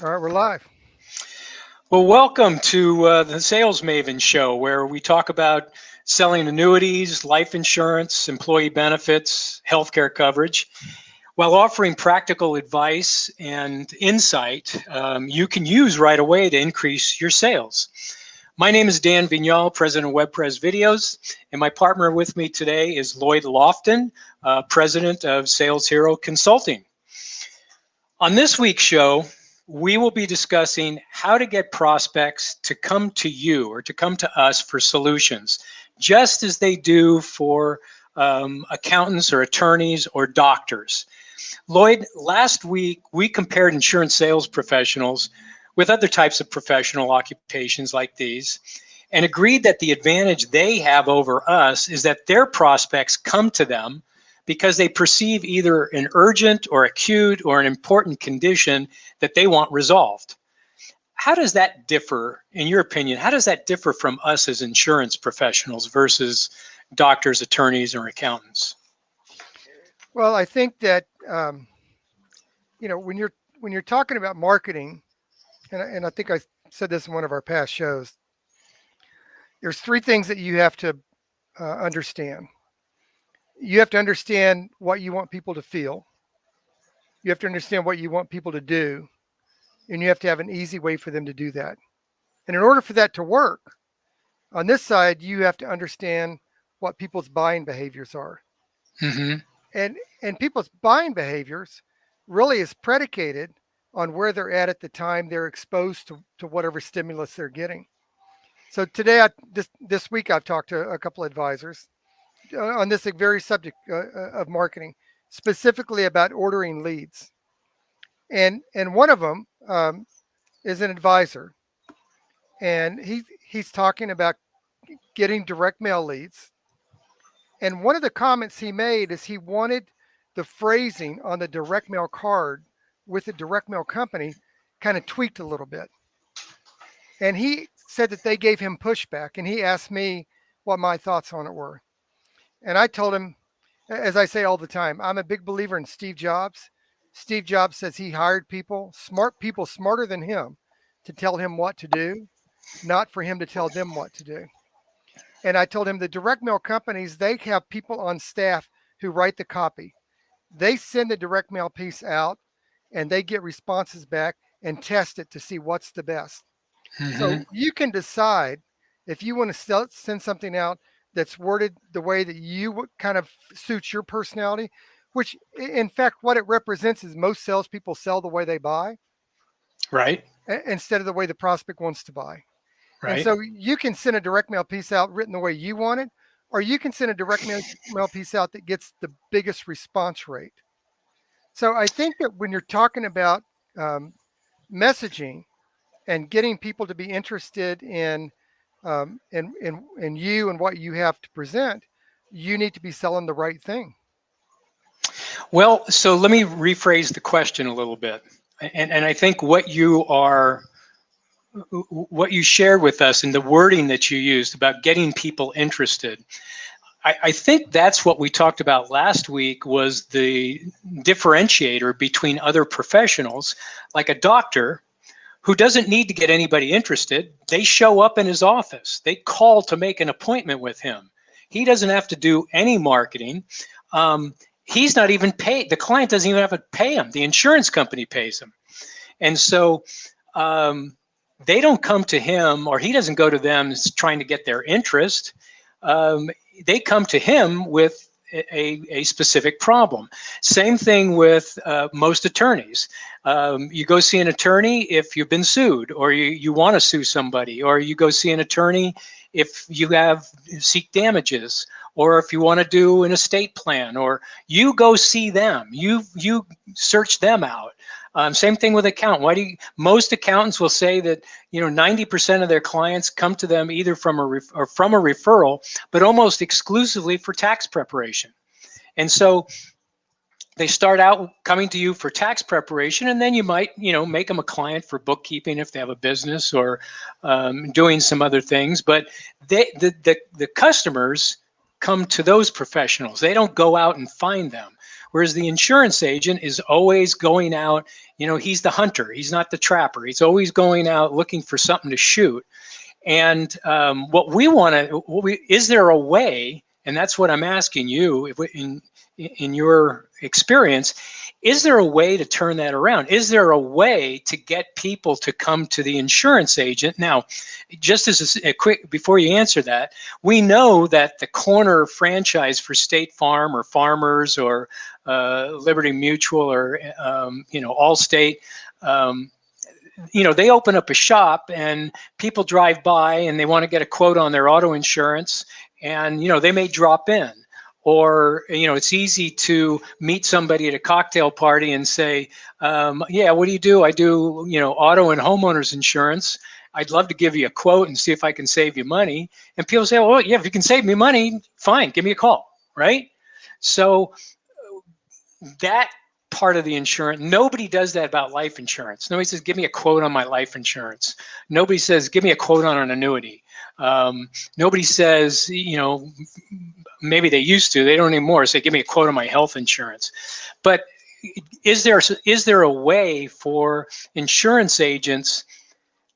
All right, we're live. Well, welcome to the Sales Maven Show, where we talk about selling annuities, life insurance, employee benefits, healthcare coverage, while offering practical advice and insight you can use right away to increase your sales. My name is Dan Vignal, president of WebPres Videos, and my partner with me today is Lloyd Lofton, president of Sales Hero Consulting. On this week's show, we will be discussing how to get prospects to come to you or to come to us for solutions, just as they do for accountants or attorneys or doctors. Lloyd, last week we compared insurance sales professionals with other types of professional occupations like these and agreed that the advantage they have over us is that their prospects come to them because they perceive either an urgent or acute or an important condition that they want resolved. How does that differ, in your opinion, how does that differ from us as insurance professionals versus doctors, attorneys, or accountants? Well, I think that when you're talking about marketing, and I think I said this in one of our past shows, there's three things that you have to understand. You have to understand what you want people to feel. You have to understand what you want people to do, and you have to have an easy way for them to do that. And in order for that to work, on this side, you have to understand what people's buying behaviors are. Mm-hmm. And people's buying behaviors really is predicated on where they're at the time they're exposed to whatever stimulus they're getting. So today, this week, I've talked to a couple of advisors on this very subject of marketing, specifically about ordering leads. And one of them is an advisor, and he's talking about getting direct mail leads. And one of the comments he made is he wanted the phrasing on the direct mail card with the direct mail company kind of tweaked a little bit. And he said that they gave him pushback, and he asked me what my thoughts on it were. And I told him, as I say all the time, I'm a big believer in Steve Jobs. Steve Jobs says he hired smart people smarter than him to tell him what to do, not for him to tell them what to do. And I told him the direct mail companies, they have people on staff who write the copy. They send the direct mail piece out and they get responses back and test it to see what's the best. Mm-hmm. So you can decide if you want to send something out that's worded the way that you kind of suits your personality, which in fact, what it represents is most salespeople sell the way they buy. Right. Instead of the way the prospect wants to buy. Right. And so you can send a direct mail piece out written the way you want it, or you can send a direct mail piece out that gets the biggest response rate. So I think that when you're talking about messaging and getting people to be interested in you and what you have to present, you need to be selling the right thing. Well, so let me rephrase the question a little bit. And I think what you shared with us and the wording that you used about getting people interested, I think that's what we talked about last week was the differentiator between other professionals, like a doctor who doesn't need to get anybody interested. They show up in his office. They call to make an appointment with him. He doesn't have to do any marketing. He's not even paid. The client doesn't even have to pay him. The insurance company pays him. And so they don't come to him, or he doesn't go to them trying to get their interest. They come to him with a specific problem. Same thing with most attorneys. You go see an attorney if you've been sued, or you want to sue somebody, or you go see an attorney if you seek damages, or if you want to do an estate plan, or you go see them. You search them out. Same thing with accountant. Most accountants will say that 90% of their clients come to them either from a referral, but almost exclusively for tax preparation. And so they start out coming to you for tax preparation, and then you might make them a client for bookkeeping if they have a business, or doing some other things. But the customers come to those professionals. They don't go out and find them. Whereas the insurance agent is always going out, he's the hunter, he's not the trapper. He's always going out looking for something to shoot. And what we want to, is there a way, and that's what I'm asking you, in your experience, is there a way to turn that around? Is there a way to get people to come to the insurance agent? Now, just as a quick, before you answer that, we know that the corner franchise for State Farm or Farmers or Liberty Mutual or, Allstate, they open up a shop and people drive by and they want to get a quote on their auto insurance, and they may drop in. Or it's easy to meet somebody at a cocktail party and say, yeah, what do you do? I do auto and homeowners insurance. I'd love to give you a quote and see if I can save you money. And people say, well, yeah, if you can save me money, fine, give me a call, right? So that part of the insurance, nobody does that about life insurance. Nobody says, give me a quote on my life insurance. Nobody says, give me a quote on an annuity. Nobody says, maybe they used to, they don't anymore, say, give me a quote on my health insurance. But is there a way for insurance agents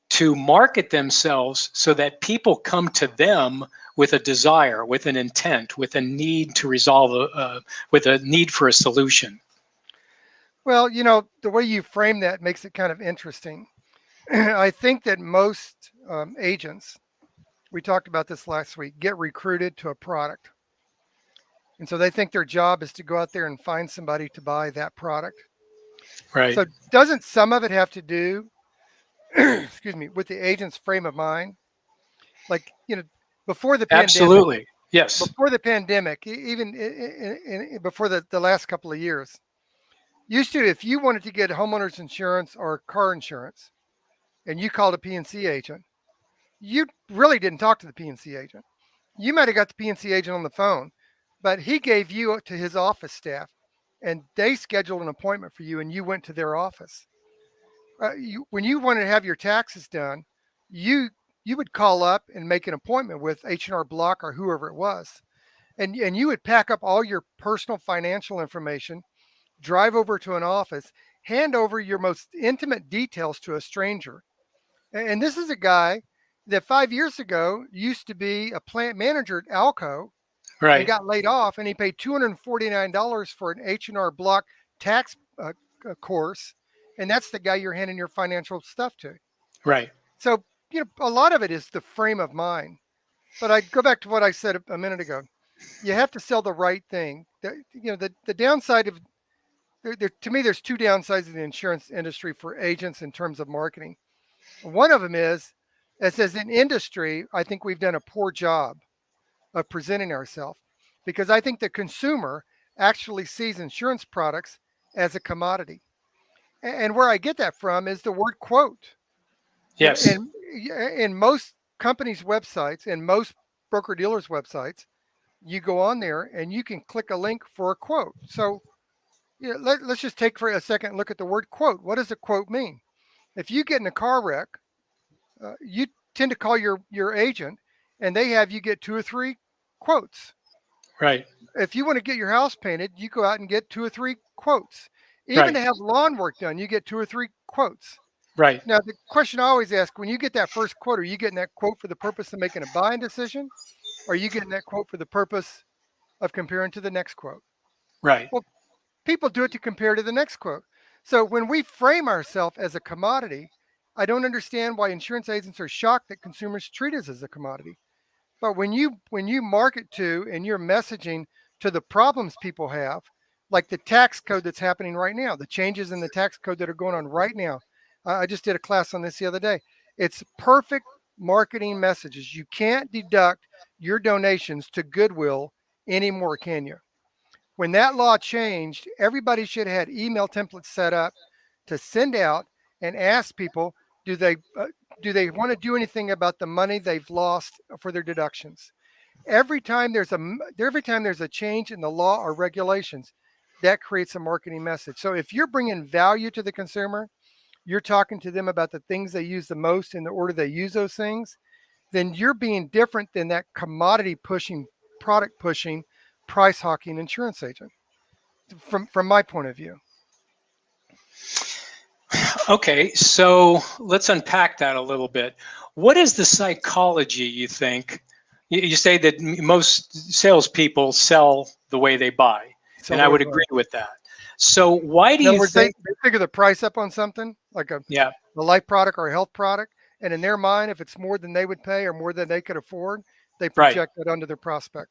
to market themselves so that people come to them with a desire, with an intent, with a need to resolve, with a need for a solution? Well, the way you frame that makes it kind of interesting. I think that most agents, we talked about this last week, get recruited to a product. And so they think their job is to go out there and find somebody to buy that product. Right. So doesn't some of it have to do, excuse me, with the agent's frame of mind? Like, before the pandemic. Absolutely. Yes. Before the pandemic, even before the last couple of years, used to, if you wanted to get homeowners insurance or car insurance and you called a PNC agent, you really didn't talk to the PNC agent. You might have got the PNC agent on the phone, but he gave you to his office staff and they scheduled an appointment for you and you went to their office. When you wanted to have your taxes done, you would call up and make an appointment with H&R Block or whoever it was. And you would pack up all your personal financial information, drive over to an office, hand over your most intimate details to a stranger. And this is a guy that 5 years ago used to be a plant manager at Alco, right, and got laid off, and he paid $249 for an H&R Block tax course, and that's the guy you're handing your financial stuff to. Right. So, a lot of it is the frame of mind. But I go back to what I said a minute ago. You have to sell the right thing. The downside of to me, there's two downsides of the insurance industry for agents in terms of marketing. One of them is, as an industry, I think we've done a poor job of presenting ourselves, because I think the consumer actually sees insurance products as a commodity. And where I get that from is the word quote. Yes. And in most companies' websites and most broker dealers' websites, you go on there and you can click a link for a quote. So let's just take for a second and look at the word quote. What does a quote mean? If you get in a car wreck, you tend to call your agent and they have you get 2 or 3 quotes. Right. If you want to get your house painted, you go out and get 2 or 3 quotes. Even to have lawn work done, you get 2 or 3 quotes. Right. Now, the question I always ask, when you get that first quote, are you getting that quote for the purpose of making a buying decision? Or are you getting that quote for the purpose of comparing to the next quote? Right. Well, people do it to compare to the next quote. So when we frame ourselves as a commodity, I don't understand why insurance agents are shocked that consumers treat us as a commodity. But when you market to and you're messaging to the problems people have, like the tax code that's happening right now, the changes in the tax code that are going on right now. I just did a class on this the other day. It's perfect marketing messages. You can't deduct your donations to Goodwill anymore, can you? When that law changed, everybody should have had email templates set up to send out and ask people, do they want to do anything about the money they've lost for their deductions? Every time there's a change in the law or regulations, that creates a marketing message. So if you're bringing value to the consumer, you're talking to them about the things they use the most in the order they use those things, then you're being different than that commodity pushing, product pushing, price hawking insurance agent. from my point of view. Okay, so let's unpack that a little bit. What is the psychology, you think? You say that most salespeople sell the way they buy, So and I would agree with that. So why do in other you words, think? they figure the price up on something like a Yeah, life product or a health product, and in their mind, if it's more than they would pay or more than they could afford, they right. project that onto their prospect.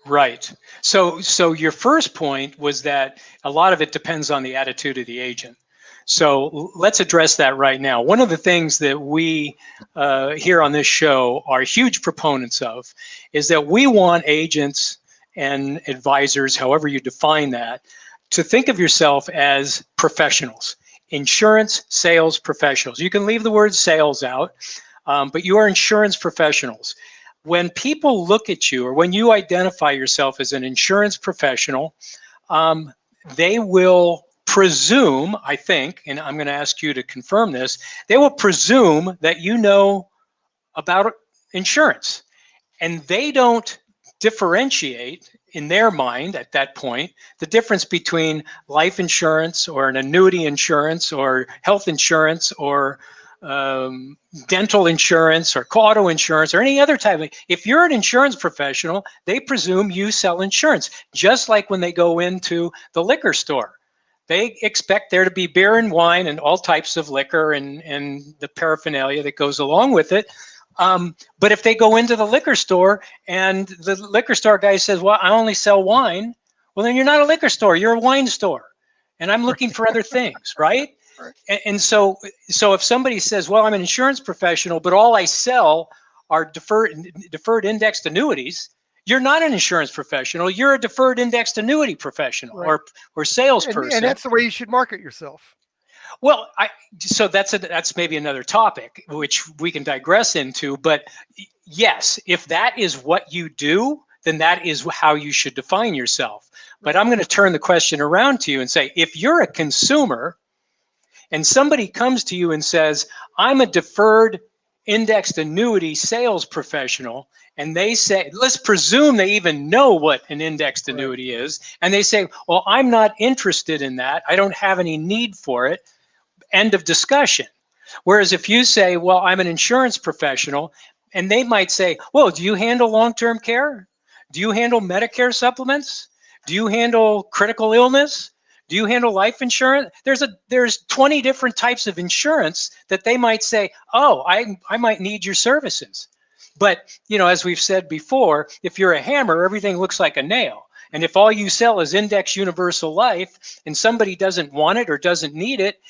Right. So your first point was that a lot of it depends on the attitude of the agent. So let's address that right now. One of the things that we here on this show are huge proponents of is that we want agents and advisors, however you define that, to think of yourself as professionals, insurance sales professionals. You can leave the word sales out, but you are insurance professionals. When people look at you or when you identify yourself as an insurance professional, um, they will presume, I think, and I'm going to ask you to confirm this, they will presume that you know about insurance. And they don't differentiate in their mind at that point the difference between life insurance or an annuity insurance or health insurance or dental insurance or auto insurance or any other type of. If you're an insurance professional, they presume you sell insurance, just like when they go into the liquor store. They expect there to be beer and wine and all types of liquor and the paraphernalia that goes along with it. But if they go into the liquor store and the liquor store guy says, well, I only sell wine, well, then you're not a liquor store, you're a wine store. And I'm looking for other things, right? Right. And so if somebody says, well, I'm an insurance professional, but all I sell are deferred indexed annuities, you're not an insurance professional, you're a deferred indexed annuity professional, Right. or salesperson. And that's the way you should market yourself. Well, so that's maybe another topic which we can digress into. But yes, if that is what you do, then that is how you should define yourself. But I'm going to turn the question around to you and say, if you're a consumer and somebody comes to you and says, I'm a deferred indexed annuity sales professional, and they say, let's presume they even know what an indexed annuity is, and they say, well, I'm not interested in that, I don't have any need for it, end of discussion. Whereas if you say, well, I'm an insurance professional, and they might say, well, do you handle long-term care? Do you handle Medicare supplements? Do you handle critical illness? Do you handle life insurance? There's 20 different types of insurance that they might say, oh, I might need your services. But, as we've said before, if you're a hammer, everything looks like a nail. And if all you sell is Index Universal Life and somebody doesn't want it or doesn't need it,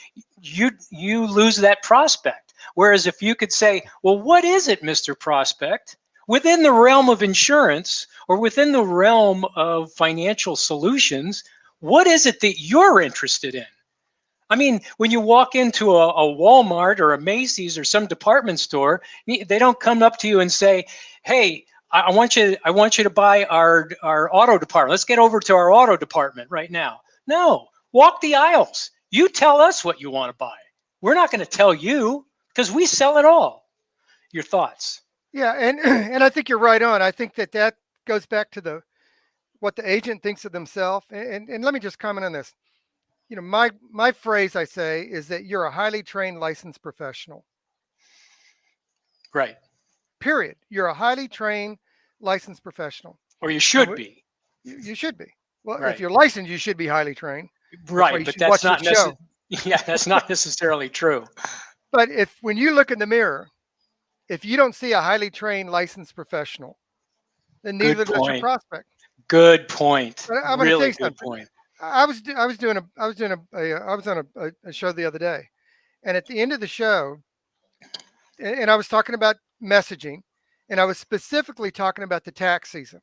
you lose that prospect. Whereas if you could say, well, what is it, Mr. Prospect? Within the realm of insurance or within the realm of financial solutions, what is it that you're interested in? I mean, when you walk into a Walmart or a Macy's or some department store, they don't come up to you and say, hey, I want you to buy our auto department. Let's get over to our auto department right now. No, walk the aisles. You tell us what you want to buy. We're not going to tell you because we sell it all. Your thoughts? Yeah, and and I think you're right on. I think that goes back to what the agent thinks of themselves. And let me just comment on this. My phrase I say is that you're a highly trained licensed professional. Right. Period. You're a highly trained licensed professional. Or you should be. You should be. Well, Right. if you're licensed, you should be highly trained. Right, but that's not necessarily. Yeah, that's not necessarily true. But when you look in the mirror, if you don't see a highly trained licensed professional, then neither does your prospect. Good point. But I'm really going to tell you good something. point. I was on a show the other day, and at the end of the show, and I was talking about messaging, and I was specifically talking about the tax season.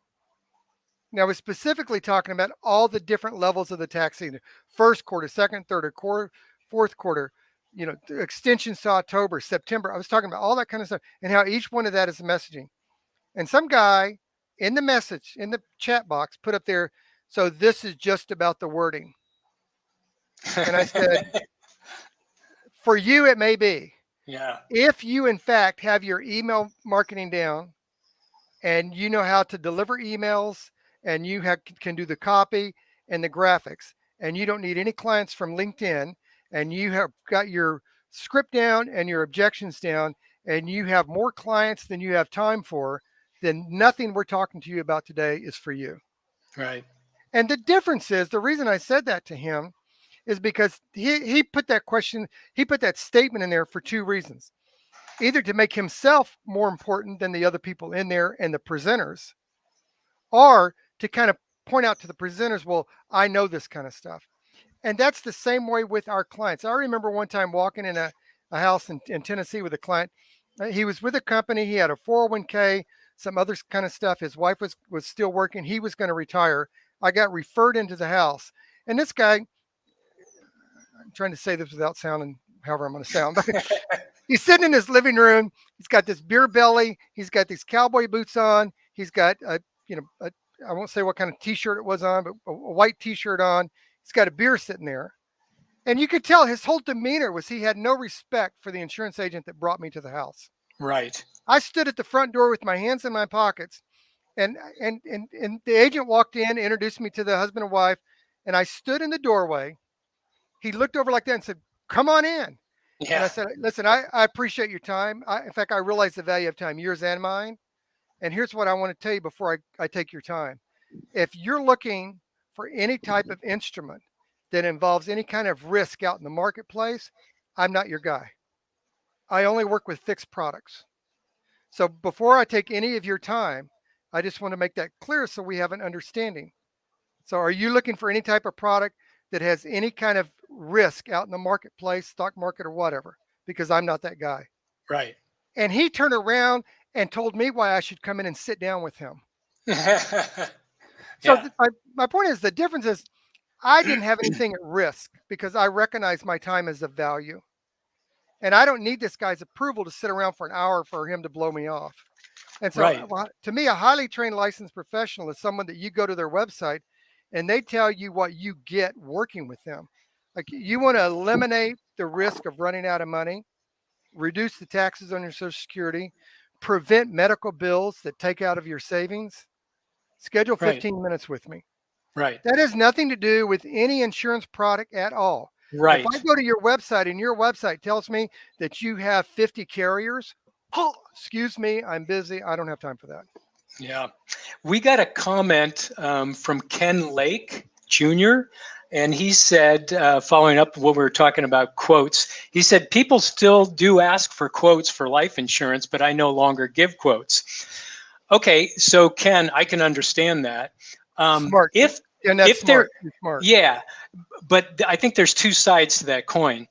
Now, I was specifically talking about all the different levels of the tax season: first quarter, second, third, or fourth quarter. Extensions to October, September. I was talking about all that kind of stuff and how each one of that is messaging. And some guy in the chat box put up there, so this is just about the wording. And I said, for you, it may be. Yeah. If you, in fact, have your email marketing down and you know how to deliver emails and you can do the copy and the graphics, and you don't need any clients from LinkedIn, and you have got your script down and your objections down, and you have more clients than you have time for, then nothing we're talking to you about today is for you. Right. And the difference is, the reason I said that to him is because he put that question, he put that statement in there for two reasons. Either to make himself more important than the other people in there and the presenters, or to kind of point out to the presenters, well, I know this kind of stuff. And that's the same way with our clients. I remember one time walking in a house in Tennessee with a client. He was with a company, he had a 401k, some other kind of stuff. His wife was still working, he was going to retire. I got referred into the house. And this guy, I'm trying to say this without sounding however I'm going to sound, but he's sitting in his living room. He's got this beer belly. He's got these cowboy boots on. He's got I won't say what kind of t-shirt it was on, but a white t-shirt on. He's got a beer sitting there. And you could tell his whole demeanor was he had no respect for the insurance agent that brought me to the house. Right. I stood at the front door with my hands in my pockets, and the agent walked in, introduced me to the husband and wife, and I stood in the doorway. He looked over like that and said, "Come on in." And I Yeah. said, "Listen, I appreciate your time. In fact, I realize the value of time, yours and mine. And here's what I want to tell you before I take your time. If you're looking for any type of instrument that involves any kind of risk out in the marketplace, I'm not your guy. I only work with fixed products. So before I take any of your time, I just want to make that clear so we have an understanding. So are you looking for any type of product that has any kind of risk out in the marketplace, stock market or whatever? Because I'm not that guy." Right. And he turned around and told me why I should come in and sit down with him. So Yeah. my point is, the difference is I didn't have anything at risk because I recognize my time as of value. And I don't need this guy's approval to sit around for an hour for him to blow me off. And so Right. to me, a highly trained licensed professional is someone that you go to their website and they tell you what you get working with them. Like, you want to eliminate the risk of running out of money, reduce the taxes on your Social Security, prevent medical bills that take out of your savings. Schedule Right. 15 minutes with me. Right. That has nothing to do with any insurance product at all. If I Right. go to your website and your website tells me that you have 50 carriers, oh, excuse me, I'm busy. I don't have time for that. Yeah. We got a comment from Ken Lake Jr. And he said, following up what we were talking about quotes, he said, people still do ask for quotes for life insurance, but I no longer give quotes. Okay, so Ken, I can understand that. Smart. If And that's if there, smart. You're smart. yeah, but I think there's two sides to that coin.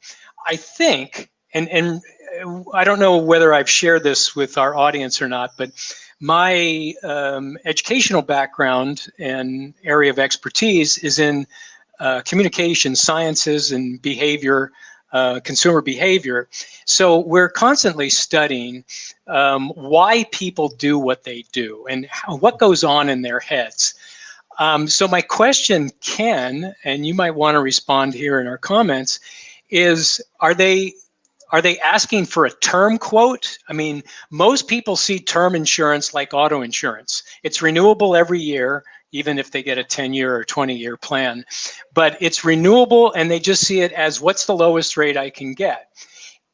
I think, and I don't know whether I've shared this with our audience or not, but my educational background and area of expertise is in communication sciences and behavior, consumer behavior. So we're constantly studying why people do what they do and what goes on in their heads. So my question, Ken, and you might want to respond here in our comments, is are they asking for a term quote? I mean, most people see term insurance like auto insurance. It's renewable every year, even if they get a 10-year or 20-year plan. But it's renewable and they just see it as what's the lowest rate I can get.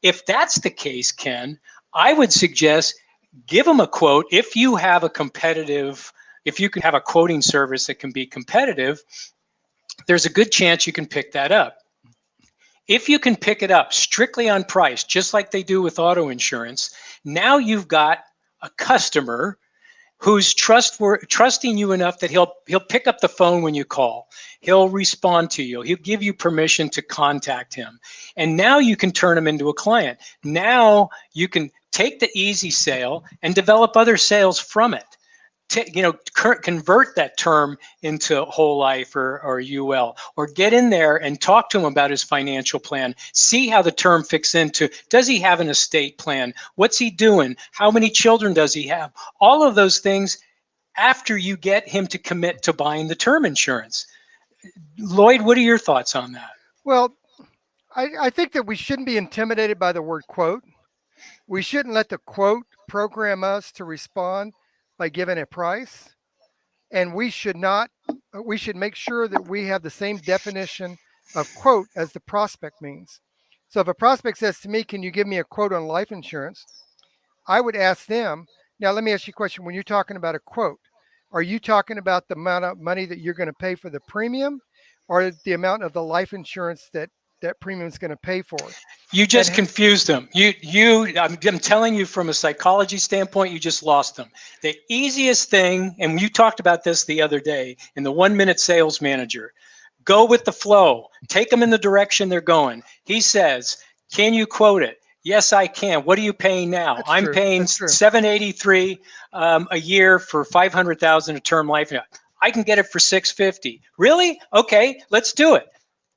If that's the case, Ken, I would suggest give them a quote. If you have a competitive, if you can have a quoting service that can be competitive, there's a good chance you can pick that up. If you can pick it up strictly on price, just like they do with auto insurance, now you've got a customer who's trusting you enough that he'll pick up the phone when you call. He'll respond to you. He'll give you permission to contact him. And now you can turn him into a client. Now you can take the easy sale and develop other sales from it. Convert that term into whole life or UL, or get in there and talk to him about his financial plan. See how the term fits into, does he have an estate plan? What's he doing? How many children does he have? All of those things after you get him to commit to buying the term insurance. Lloyd, what are your thoughts on that? Well, I think that we shouldn't be intimidated by the word quote. We shouldn't let the quote program us to respond by giving a price. And we should not we should make sure that we have the same definition of quote as the prospect means. So if a prospect says to me, can you give me a quote on life insurance? I would ask them, now let me ask you a question. When you're talking about a quote, are you talking about the amount of money that you're going to pay for the premium, or the amount of the life insurance that that premium is going to pay for? You just confused them. I'm telling you from a psychology standpoint, you just lost them. The easiest thing, and you talked about this the other day in the 1-minute sales manager, go with the flow. Take them in the direction they're going. He says, can you quote it? Yes, I can. What are you paying now? That's I'm true. paying That's true. $783 a year for $500,000 a term life. I can get it for $650. Really? Okay, let's do it.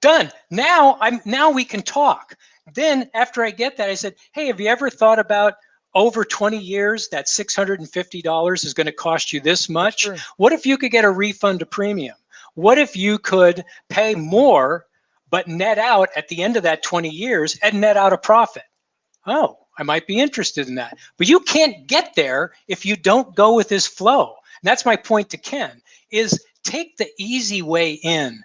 Done. Now we can talk. Then after I get that, I said, hey, have you ever thought about over 20 years that $650 is going to cost you this much? What if you could get a refund of premium? What if you could pay more but net out at the end of that 20 years and net out a profit? Oh, I might be interested in that. But you can't get there if you don't go with this flow. And that's my point to Ken, is take the easy way in.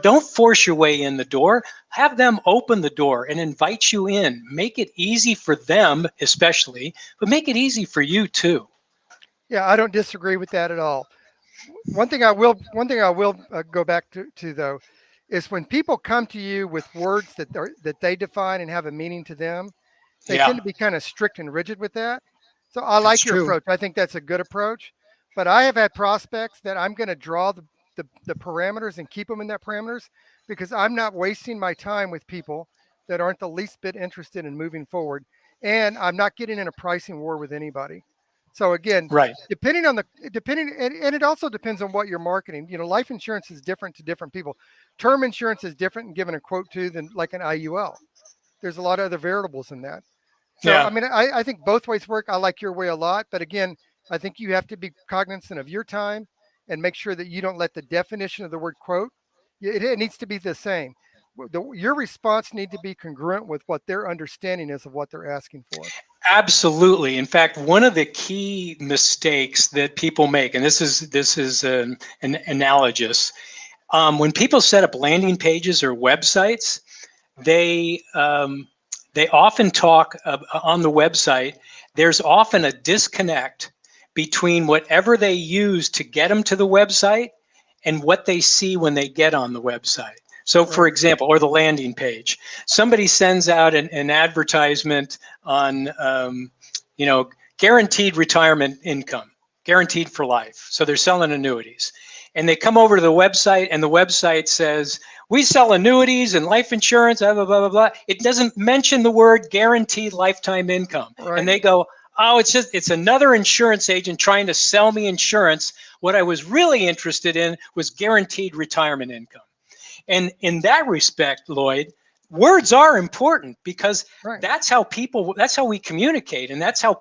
Don't force your way in the door. Have them open the door and invite you in. Make it easy for them, especially, but make it easy for you too. Yeah, I don't disagree with that at all. One thing I will go back to though, is when people come to you with words that they define and have a meaning to them, they tend to be kind of strict and rigid with that. So I That's like your true. approach. I think that's a good approach. But I have had prospects that I'm going to draw the parameters and keep them in that parameters, because I'm not wasting my time with people that aren't the least bit interested in moving forward. And I'm not getting in a pricing war with anybody. So again, Right. and it also depends on what you're marketing. Life insurance is different to different people. Term insurance is different and given a quote to than like an IUL. There's a lot of other variables in that. So, Yeah. I mean, I think both ways work. I like your way a lot. But again, I think you have to be cognizant of your time and make sure that you don't let the definition of the word quote, it needs to be the same. Your response need to be congruent with what their understanding is of what they're asking for. Absolutely. In fact, one of the key mistakes that people make, and this is an analogous, when people set up landing pages or websites, they often talk on the website. There's often a disconnect between whatever they use to get them to the website and what they see when they get on the website. So for example, or the landing page, somebody sends out an advertisement on, guaranteed retirement income, guaranteed for life. So they're selling annuities. And they come over to the website and the website says, we sell annuities and life insurance, blah, blah, blah, blah, blah. It doesn't mention the word guaranteed lifetime income. Right. And they go, oh, it's another insurance agent trying to sell me insurance. What I was really interested in was guaranteed retirement income. And in that respect, Lloyd, words are important, because that's how we communicate, and that's how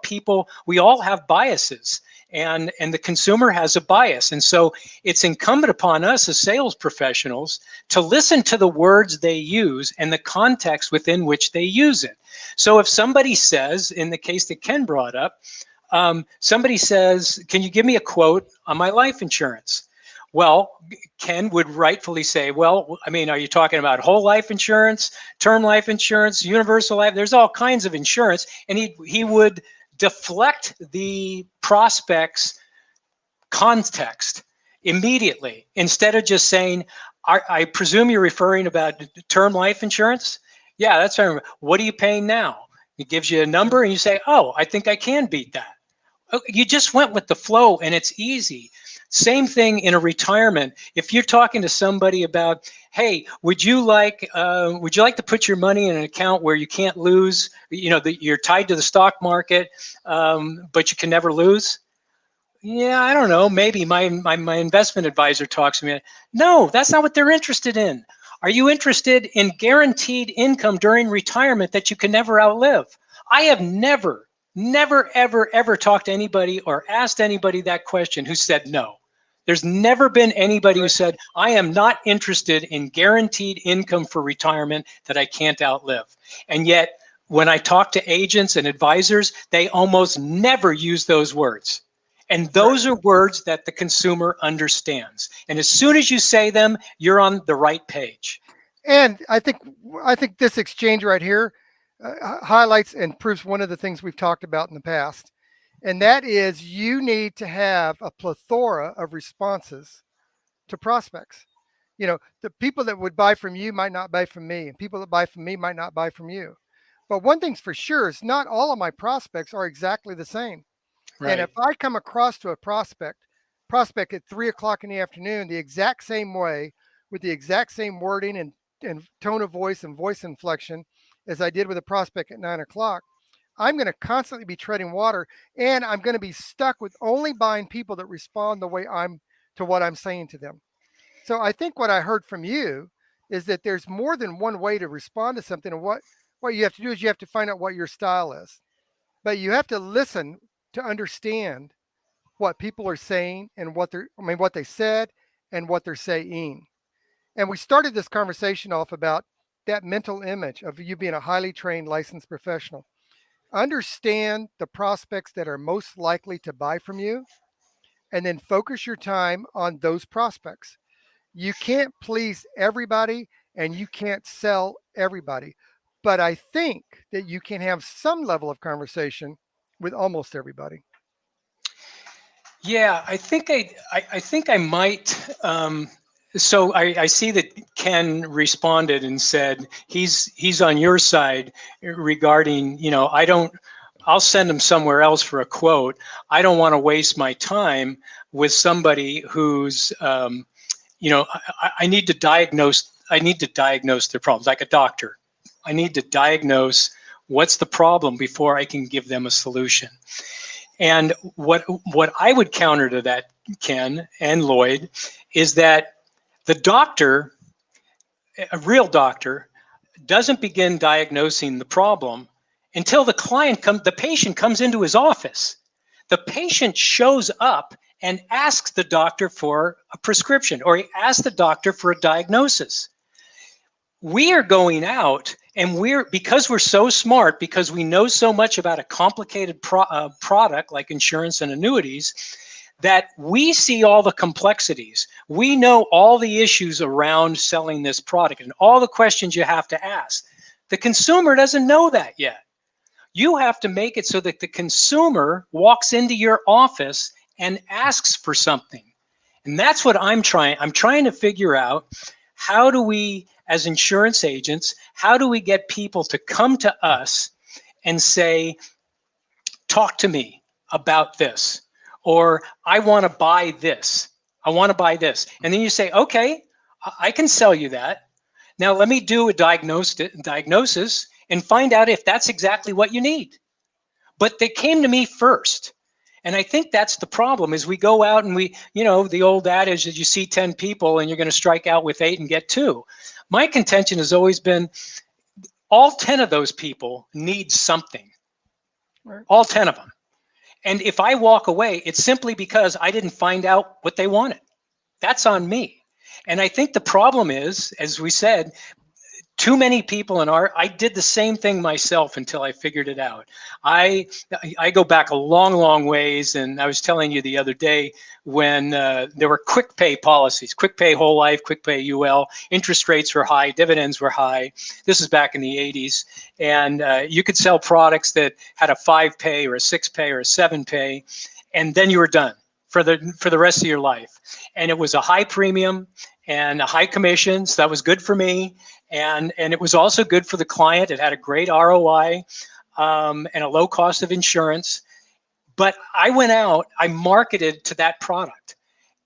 we all have biases, and the consumer has a bias. And so it's incumbent upon us as sales professionals to listen to the words they use and the context within which they use it. So if somebody says, in the case that Ken brought up, somebody says, can you give me a quote on my life insurance? Well, Ken would rightfully say, well, I mean, are you talking about whole life insurance, term life insurance, universal life? There's all kinds of insurance. And he would deflect the prospect's context immediately, instead of just saying, I presume you're referring about term life insurance? Yeah, that's right. What are you paying now? He gives you a number and you say, oh, I think I can beat that. You just went with the flow, and it's easy. Same thing in a retirement. If you're talking to somebody about, hey, would you like to put your money in an account where you can't lose, you're tied to the stock market, but you can never lose? Yeah, I don't know. Maybe my investment advisor talks to me. No, that's not what they're interested in. Are you interested in guaranteed income during retirement that you can never outlive? I have never, ever talked to anybody or asked anybody that question who said no. There's never been anybody who said, I am not interested in guaranteed income for retirement that I can't outlive. And yet, when I talk to agents and advisors, they almost never use those words. And those are words that the consumer understands. And as soon as you say them, you're on the right page. And I think this exchange right here highlights and proves one of the things we've talked about in the past, and that is you need to have a plethora of responses to prospects. The people that would buy from you might not buy from me, and people that buy from me might not buy from you. But one thing's for sure is not all of my prospects are exactly the same. And Right. if I come across to a prospect at 3 o'clock in the afternoon, the exact same way, with the exact same wording and tone of voice and voice inflection as I did with a prospect at 9 o'clock, I'm going to constantly be treading water, and I'm going to be stuck with only buying people that respond the way I'm to what I'm saying to them. So I think what I heard from you is that there's more than one way to respond to something, and what you have to do is you have to find out what your style is. But you have to listen to understand what people are saying and what they said and what they're saying. And we started this conversation off about that mental image of you being a highly trained licensed professional. Understand the prospects that are most likely to buy from you, and then focus your time on those prospects. You can't please everybody, and you can't sell everybody. But I think that you can have some level of conversation with almost everybody. Yeah, I think I might. So I see that Ken responded and said he's on your side regarding, I don't, I'll send him somewhere else for a quote. I don't want to waste my time with somebody who's, I need to diagnose. I need to diagnose their problems like a doctor. I need to diagnose what's the problem before I can give them a solution. And what I would counter to that, Ken and Lloyd, is that the doctor, a real doctor, doesn't begin diagnosing the problem until the patient comes into his office. The patient shows up and asks the doctor for a prescription, or he asks the doctor for a diagnosis. We are going out, and because we're so smart, because we know so much about a complicated product like insurance and annuities, that we see all the complexities. We know all the issues around selling this product and all the questions you have to ask. The consumer doesn't know that yet. You have to make it so that the consumer walks into your office and asks for something. And that's what I'm trying to figure out. How do we, as insurance agents, how do we get people to come to us and say, talk to me about this, or I want to buy this. I want to buy this. And then you say, okay, I can sell you that. Now let me do a diagnosis and find out if that's exactly what you need. But they came to me first. And I think that's the problem is we go out and the old adage that you see 10 people and you're going to strike out with 8 and get 2. My contention has always been all 10 of those people need something. Right. All 10 of them. And if I walk away, it's simply because I didn't find out what they wanted. That's on me. And I think the problem is, as we said, too many people I did the same thing myself until I figured it out. I go back a long, long ways. And I was telling you the other day when there were quick pay policies, quick pay whole life, quick pay UL, interest rates were high, dividends were high. This is back in the 80s. And you could sell products that had a 5 pay or a 6 pay or a 7 pay. And then you were done for the rest of your life. And it was a high premium and a high commission. So that was good for me. And it was also good for the client. It had a great ROI and a low cost of insurance. But I went out, I marketed to that product.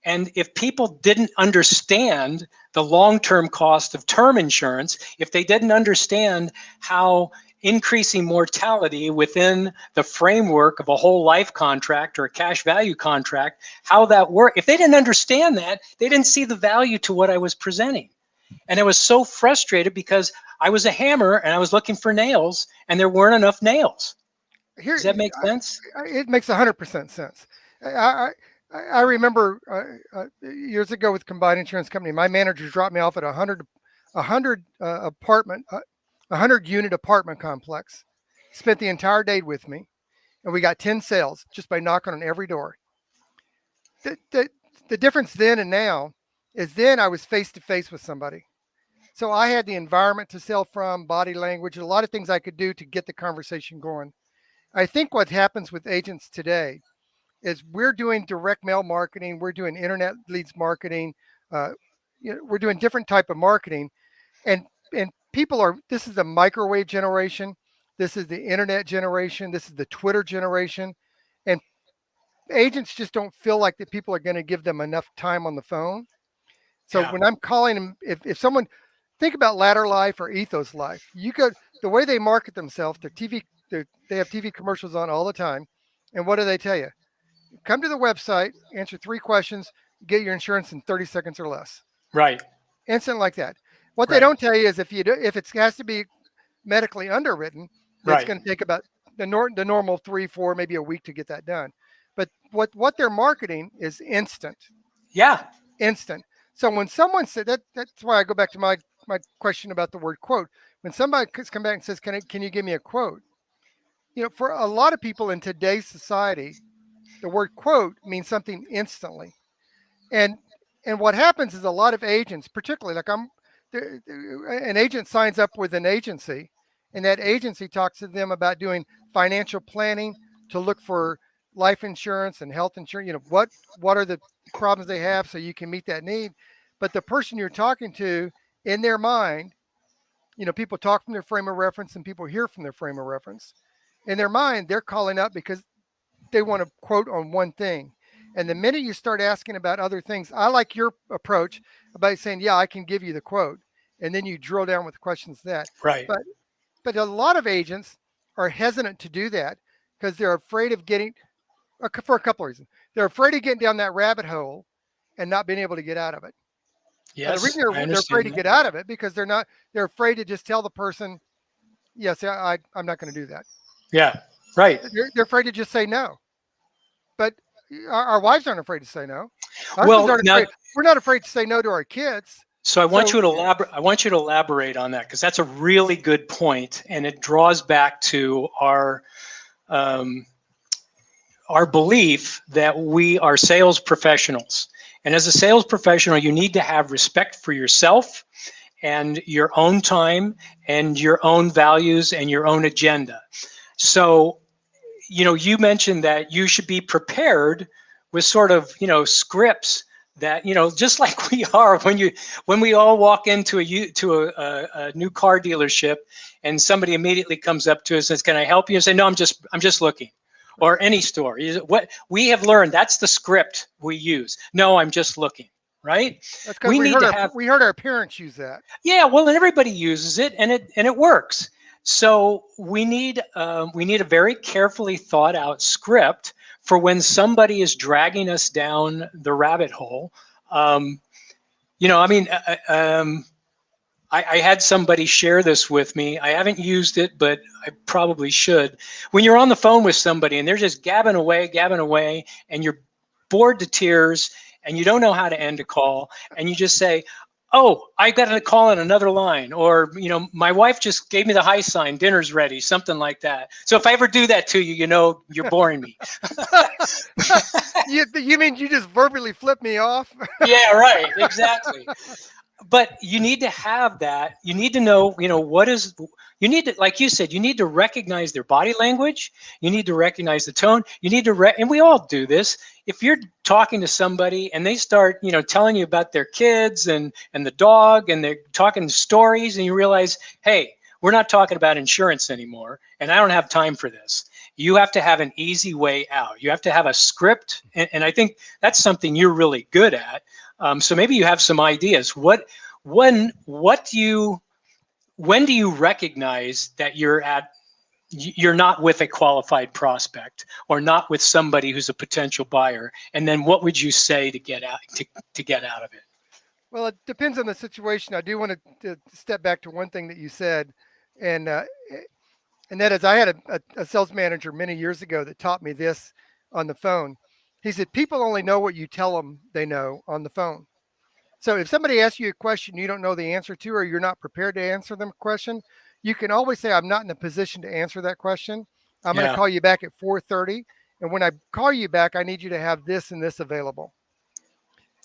And if people didn't understand the long-term cost of term insurance, if they didn't understand how increasing mortality within the framework of a whole life contract or a cash value contract, how that worked, if they didn't understand that, they didn't see the value to what I was presenting. And I was so frustrated because I was a hammer and I was looking for nails and there weren't enough nails. Does that make sense? It makes 100% sense. I remember years ago with Combined Insurance Company, my manager dropped me off at a 100 unit apartment complex, spent the entire day with me, and we got 10 sales just by knocking on every door. the difference then and now is then I was face to face with somebody. So I had the environment to sell from, body language, a lot of things I could do to get the conversation going. I think what happens with agents today is we're doing direct mail marketing, we're doing internet leads marketing, uh, we're doing different type of marketing, and people are. This is the microwave generation, this is the internet generation, this is the Twitter generation, and agents just don't feel like that people are going to give them enough time on the phone. So Yeah. when I'm calling them, if someone think about Ladder Life or Ethos Life, you go the way they market themselves, their TV, they have TV commercials on all the time, and what do they tell you? Come to the website, answer 3 questions, get your insurance in 30 seconds or less. Right. Instant like that. What they Right. don't tell you is if it has to be medically underwritten, that's Right. going to take about the normal 3, 4, maybe a week to get that done. But what they're marketing is instant, Yeah. instant. So when someone said that's why I go back to my question about the word quote. When somebody comes back and says, can you give me a quote? For a lot of people in today's society, the word quote means something instantly. And what happens is a lot of agents, particularly like an agent signs up with an agency, and that agency talks to them about doing financial planning to look for life insurance and health insurance. What are the problems they have so you can meet that need. But the person you're talking to, in their mind, people talk from their frame of reference and people hear from their frame of reference. In their mind, they're calling up because they want to quote on one thing. And the minute you start asking about other things, I like your approach about saying, yeah, I can give you the quote. And then you drill down with questions that. Right. But a lot of agents are hesitant to do that because they're afraid of getting, for a couple of reasons. They're afraid of getting down that rabbit hole and not being able to get out of it. The Yes, reason I they're afraid to understand that. get out of it because they're afraid to just tell the person, yes, I'm not going to do that. Yeah. Right. They're afraid to just say no. But our wives aren't afraid to say no. Husbands Well, aren't now, afraid. We're not afraid to say no to our kids. so I want So you to elaborate. I want you to elaborate on that because that's a really good point, and it draws back to um, our belief that we are sales professionals. And as a sales professional, you need to have respect for yourself and your own time and your own values and your own agenda. So, you mentioned that you should be prepared with sort of, scripts that, just like we are when we all walk into a new car dealership and somebody immediately comes up to us and says, "Can I help you?" And say, "No, I'm just looking." Or any store. What we have learned, that's the script we use. "No, I'm just looking." Right? that's because We need to have, we heard our parents use that. yeah, well, and everybody uses it, and it works. So we need a very carefully thought out script for when somebody is dragging us down the rabbit hole. Um, I mean, I had somebody share this with me. I haven't used it, but I probably should. When you're on the phone with somebody and they're just gabbing away, and you're bored to tears, and you don't know how to end a call, and you just say, "Oh, I got to call on another line," or "My wife just gave me the high sign, dinner's ready," something like that. So if I ever do that to you, you're boring me. You mean you just verbally flip me off? Yeah, right, exactly. But you need to have that. You need to know, you need to, like you said, you need to recognize their body language. You need to recognize the tone. You need to, and we all do this. If you're talking to somebody and they start, telling you about their kids and the dog, and they're talking stories, and you realize, hey, we're not talking about insurance anymore, and I don't have time for this. You have to have an easy way out. You have to have a script, and I think that's something you're really good at. So maybe you have some ideas. When do you recognize that you're not with a qualified prospect or not with somebody who's a potential buyer? And then what would you say to get out to get out of it? Well, it depends on the situation. I do want to step back to one thing that you said, and that is I had a sales manager many years ago that taught me this on the phone. He said people only know what you tell them they know on the phone. So if somebody asks you a question you don't know the answer to, or you're not prepared to answer them a question, you can always say, "I'm not in a position to answer that question. I'm going to Yeah. call you back at 4:30." And when I call you back, I need you to have this and this available.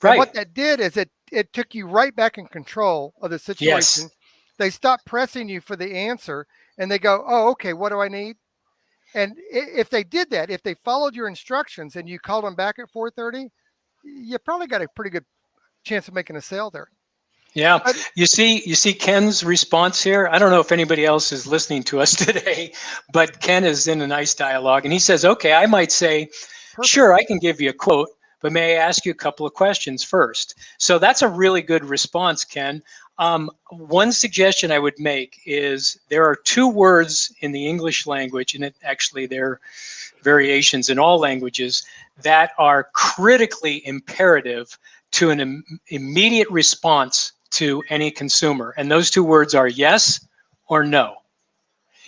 And Right. what that did is it took you right back in control of the situation. Yes. They stopped pressing you for the answer and they go, oh, okay, what do I need? And if they did that, if they followed your instructions and you called them back at 4:30, you probably got a pretty good chance of making a sale there. Yeah. But You see Ken's response here. I don't know if anybody else is listening to us today, but Ken is in a nice dialogue and he says, okay, I might say, perfect. sure, I can give you a quote, but may I ask you a couple of questions first? So that's a really good response, Ken. One suggestion I would make is there are two words in the English language, and actually there are variations in all languages, that are critically imperative to an immediate response to any consumer. And those two words are yes or no.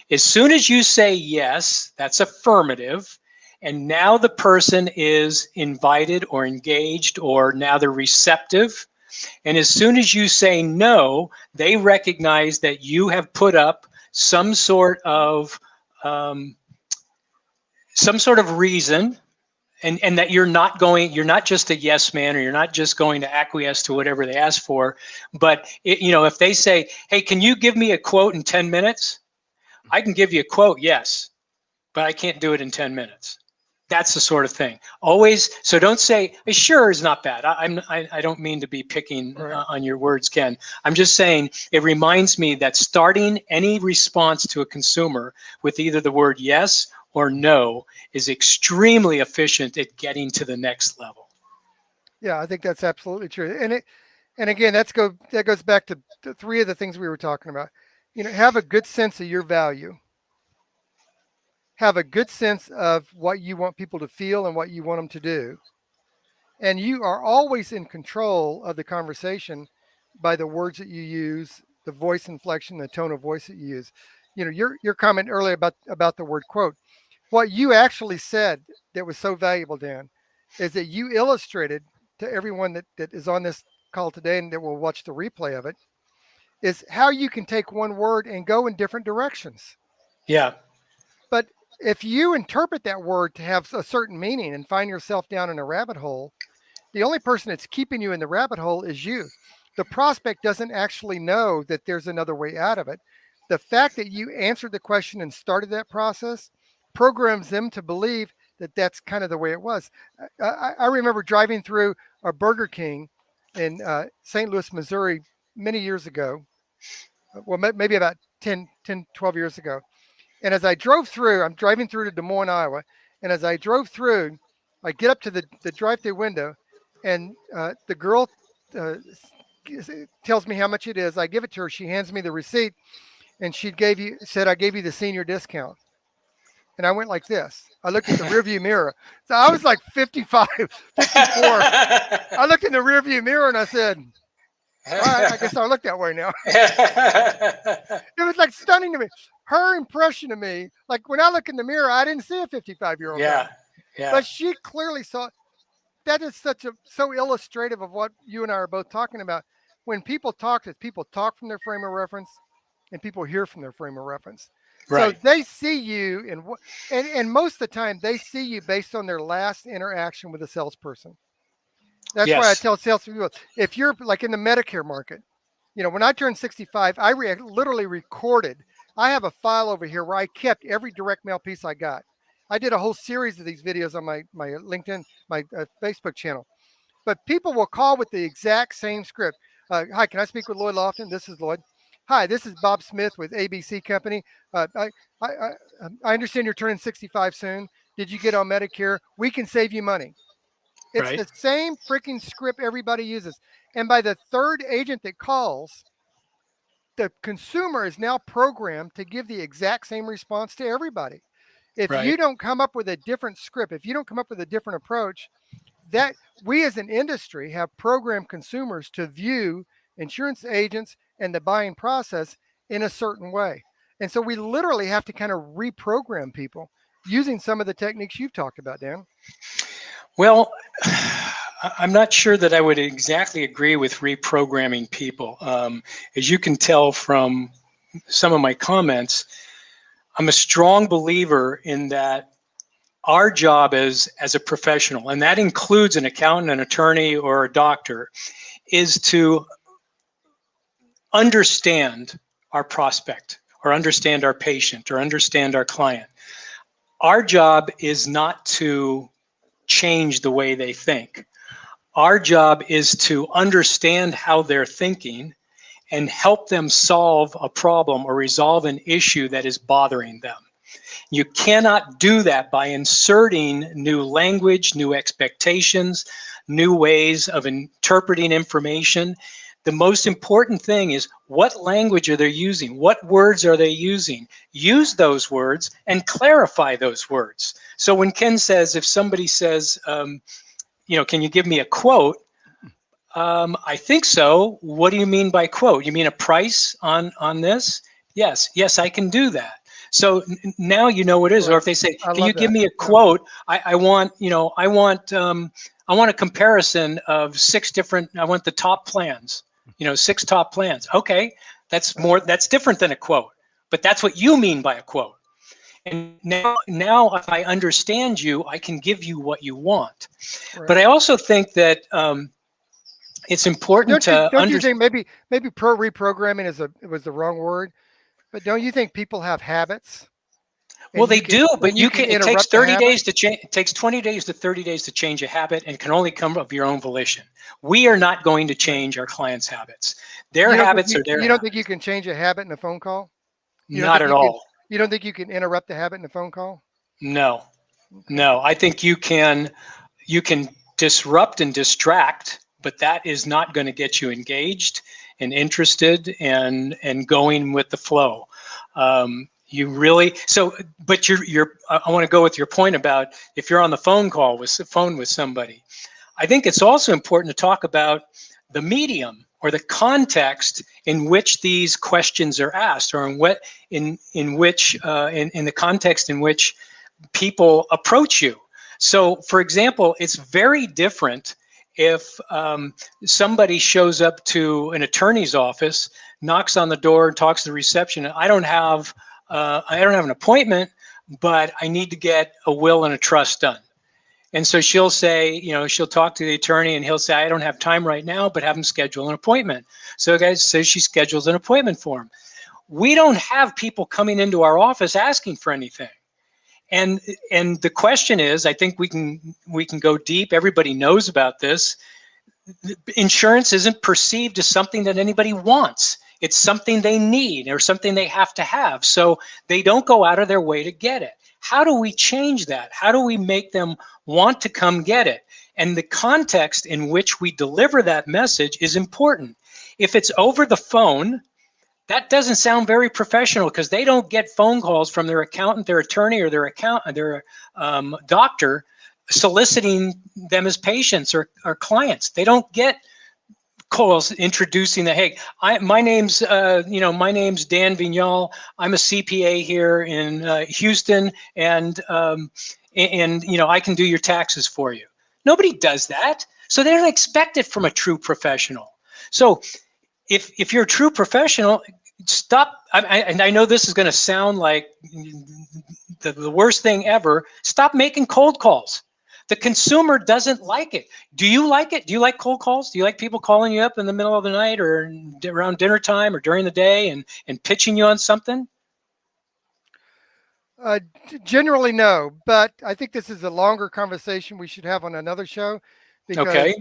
As soon as you say yes, that's affirmative. And now the person is invited or engaged, or now they're receptive. And as soon as you say no, they recognize that you have put up some sort of reason, and that you're not just a yes man, or you're not just going to acquiesce to whatever they ask for. But if they say, hey, can you give me a quote in 10 minutes? I can give you a quote, yes, but I can't do it in 10 minutes. That's the sort of thing. Always. So don't say sure is not bad. I don't mean to be picking on your words, Ken. I'm just saying it reminds me that starting any response to a consumer with either the word yes or no is extremely efficient at getting to the next level. Yeah, I think that's absolutely true. And again, that goes back to three of the things we were talking about. Have a good sense of your value. Have a good sense of what you want people to feel and what you want them to do. And you are always in control of the conversation by the words that you use, the voice inflection, the tone of voice that you use. Your comment earlier about the word quote. What you actually said that was so valuable, Dan, is that you illustrated to everyone that is on this call today and that will watch the replay of it, is how you can take one word and go in different directions. Yeah. But if you interpret that word to have a certain meaning and find yourself down in a rabbit hole, the only person that's keeping you in the rabbit hole is you. The prospect doesn't actually know that there's another way out of it. The fact that you answered the question and started that process programs them to believe that that's kind of the way it was. I remember driving through a Burger King in St. Louis, Missouri, many years ago. Well, maybe about 10, 12 years ago. And as I drove through, I'm driving through to Des Moines, Iowa. And as I drove through, I get up to the drive-through window, and the girl tells me how much it is. I give it to her. She hands me the receipt, and said, I gave you the senior discount. And I went like this. I looked at the rearview mirror. So I was like 55, 54. I looked in the rearview mirror and I said, all right, I guess I look that way now. It was like stunning to me. Her impression of me, like when I look in the mirror, I didn't see a 55-year-old. Yeah. But she clearly saw. That is so illustrative of what you and I are both talking about. When people talk from their frame of reference, and people hear from their frame of reference. Right. So they see you, and most of the time they see you based on their last interaction with a salesperson. That's why I tell salespeople, if you're like in the Medicare market, when I turned 65, I literally recorded. I have a file over here where I kept every direct mail piece I got. I did a whole series of these videos on my LinkedIn, my Facebook channel. But people will call with the exact same script. Hi, can I speak with Lloyd Lofton? This is Lloyd. Hi, this is Bob Smith with ABC Company. I understand you're turning 65 soon. Did you get on Medicare? We can save you money. It's the same freaking script everybody uses. And by the third agent that calls, the consumer is now programmed to give the exact same response to everybody. If you don't come up with a different script, if you don't come up with a different approach, that we as an industry have programmed consumers to view insurance agents and the buying process in a certain way. And so we literally have to kind of reprogram people using some of the techniques you've talked about, Dan. Well, I'm not sure that I would exactly agree with reprogramming people. As you can tell from some of my comments, I'm a strong believer in that our job as a professional, and that includes an accountant, an attorney, or a doctor, is to understand our prospect or understand our patient or understand our client. Our job is not to change the way they think. Our job is to understand how they're thinking and help them solve a problem or resolve an issue that is bothering them. You cannot do that by inserting new language, new expectations, new ways of interpreting information. The most important thing is, what language are they using? What words are they using? Use those words and clarify those words. So when Ken says, if somebody says, can you give me a quote? I think so. What do you mean by quote? You mean a price on this? Yes, I can do that. So now you know what it is. Or if they say, I can you love give that. me a quote? I want a comparison of 6 different, I want the top plans, 6 top plans. Okay, that's different than a quote, but that's what you mean by a quote. And now if I understand you, I can give you what you want. Right. But I also think that it's important Don't you think maybe pro reprogramming was the wrong word, but don't you think people have habits? Well, they do, but you can it takes interrupt the 30 habit? days to change. It takes 20 days to 30 days to change a habit, and can only come of your own volition. We are not going to change our clients' habits. Their habits are their You don't think habits. you can change a habit in a phone call? Not at all. You don't think you can interrupt the habit in a phone call? No, Okay. no. I think you can disrupt and distract, but that is not going to get you engaged and interested and going with the flow. You really but I want to go with your point about if you're on the phone with somebody. I think it's also important to talk about the medium or the context in which these questions are asked, or in the context in which people approach you. So, for example, it's very different if somebody shows up to an attorney's office, knocks on the door, talks to the reception. I don't have an appointment, but I need to get a will and a trust done. And so she'll say, she'll talk to the attorney, and he'll say, I don't have time right now, but have him schedule an appointment. So she schedules an appointment for him. We don't have people coming into our office asking for anything. And the question is, I think we can go deep. Everybody knows about this. Insurance isn't perceived as something that anybody wants. It's something they need or something they have to have. So they don't go out of their way to get it. How do we change that? How do we make them want to come get it? And the context in which we deliver that message is important. If it's over the phone, that doesn't sound very professional, because they don't get phone calls from their accountant, their attorney, or their doctor soliciting them as patients or clients. They don't get calls introducing that, hey, my name's Dan Vignal. I'm a CPA here in Houston, and I can do your taxes for you. Nobody does that, so they don't expect it from a true professional. So if you're a true professional, stop. And I know this is going to sound like the worst thing ever. Stop making cold calls. The consumer doesn't like it. Do you like it? Do you like cold calls? Do you like people calling you up in the middle of the night or around dinner time or during the day and pitching you on something? Generally, no. But I think this is a longer conversation we should have on another show, because Okay.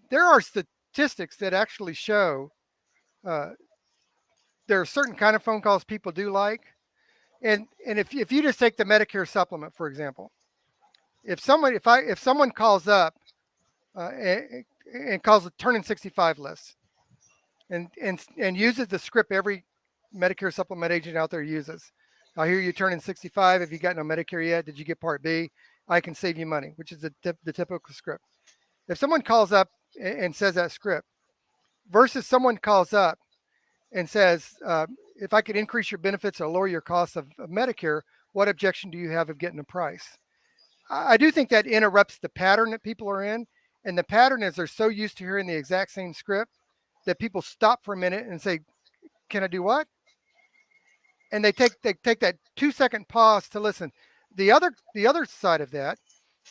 there are statistics that actually show there are certain kind of phone calls people do like. And if you just take the Medicare supplement, for example, if someone calls up and calls the turning 65 list and uses the script every Medicare supplement agent out there uses. I hear you turning 65. Have you got no Medicare yet? Did you get Part B? I can save you money, which is the typical script. If someone calls up and says that script versus someone calls up and says, if I could increase your benefits or lower your costs of Medicare, what objection do you have of getting a price? I do think that interrupts the pattern that people are in. And the pattern is they're so used to hearing the exact same script that people stop for a minute and say, can I do what? And they take that 2-second pause to listen. the other side of that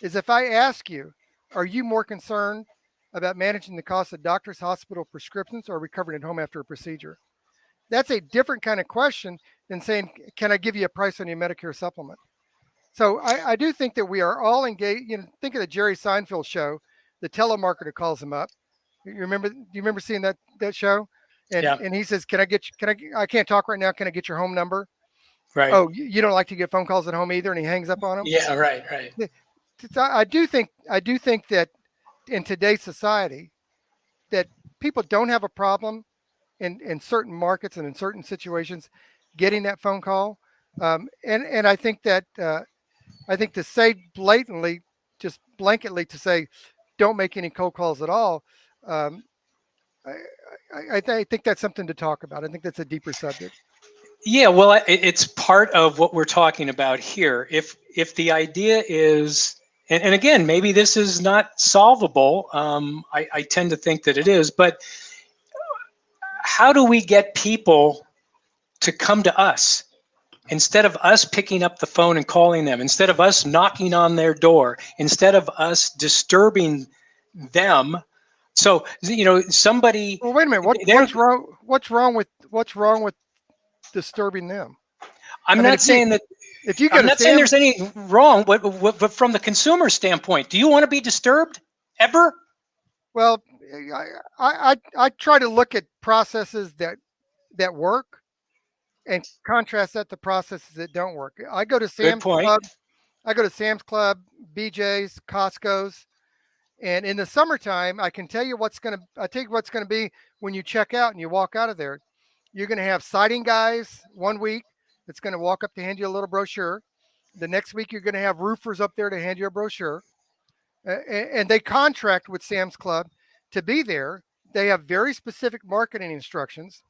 is if I ask you, are you more concerned about managing the cost of doctors, hospital prescriptions, or recovering at home after a procedure? That's a different kind of question than saying, can I give you a price on your Medicare supplement? So I do think that we are all engaged. Think of the Jerry Seinfeld show. The telemarketer calls him up. You remember? Do you remember seeing that show? And Yeah, and he says, "Can I get? I can't talk right now. Can I get your home number?" right. Oh, you don't like to get phone calls at home either, and he hangs up on him. Yeah, right, right. I do think that in today's society, that people don't have a problem in certain markets and in certain situations getting that phone call. And I think to say blatantly, just blanketly to say, don't make any cold calls at all. Um, I think that's something to talk about. I think that's a deeper subject. Yeah, well, it's part of what we're talking about here. If the idea is, and again, maybe this is not solvable. I tend to think that it is, but how do we get people to come to us instead of us picking up the phone and calling them, instead of us knocking on their door, instead of us disturbing them? So, somebody Well, wait a minute. they're What's wrong? What's wrong with disturbing them? I'm I mean, not saying that if you go I'm to not saying Sam's, there's any wrong, but from the consumer standpoint, do you want to be disturbed ever? well, I try to look at processes that work and contrast that to processes that don't work. I go to Good Sam's point. Club. I go to Sam's Club, BJ's, Costco's, and in the summertime, I can tell you I tell you what's gonna be when you check out and you walk out of there. You're gonna have siding guys one week that's gonna walk up to hand you a little brochure. The next week, you're gonna have roofers up there to hand you a brochure, and they contract with Sam's Club to be there. They have very specific marketing instructions.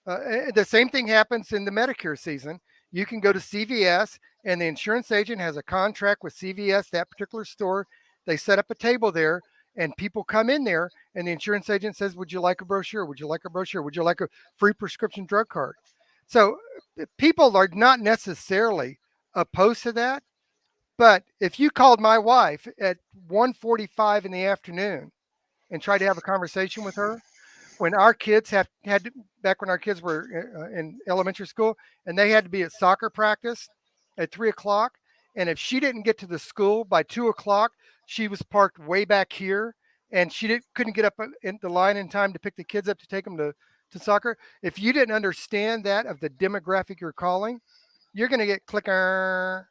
The same thing happens in the Medicare season. You can go to CVS, and the insurance agent has a contract with CVS, that particular store. They set up a table there, and people come in there, and the insurance agent says, "Would you like a brochure? Would you like a brochure? Would you like a free prescription drug card?" So people are not necessarily opposed to that. But if you called my wife at 1:45 in the afternoon and tried to have a conversation with her, when our kids back when our kids were in elementary school, and they had to be at soccer practice at 3 o'clock, and if she didn't get to the school by 2 o'clock, she was parked way back here, and couldn't get up in the line in time to pick the kids up to take them to soccer. If you didn't understand that of the demographic you're calling, you're going to get clicker.